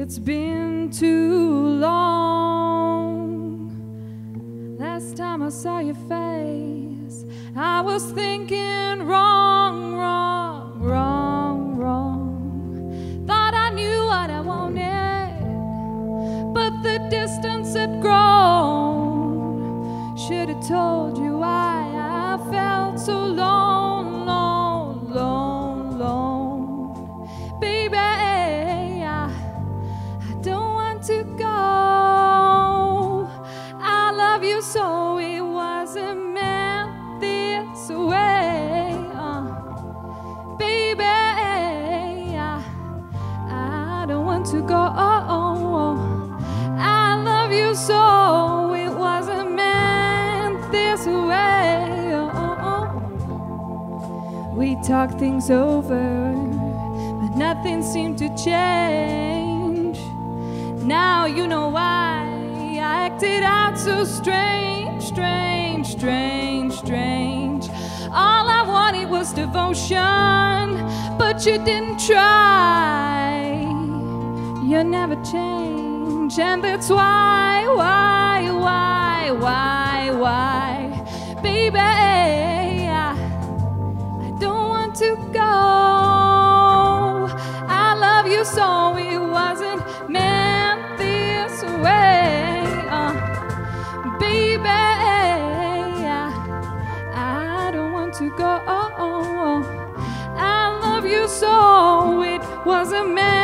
It's been too long. Last time I saw your face, I was thinking wrong, wrong, wrong, wrong. Thought I knew what I wanted, but the distance had grown. Should have told you why I felt so alone, alone, alone, alone. Baby, I don't want to go. I love you so it wasn't meant this way. Baby, I don't want to go. I love you so it wasn't meant this way. We talked things over, but nothing seemed to change. Now you know why I acted out so strange, strange, strange, strange. All I wanted was devotion, but you didn't try. You never change, and that's why, baby, I don't want to go. I love you so it wasn't meant this way. Baby, I don't want to go. I love you so it wasn't meant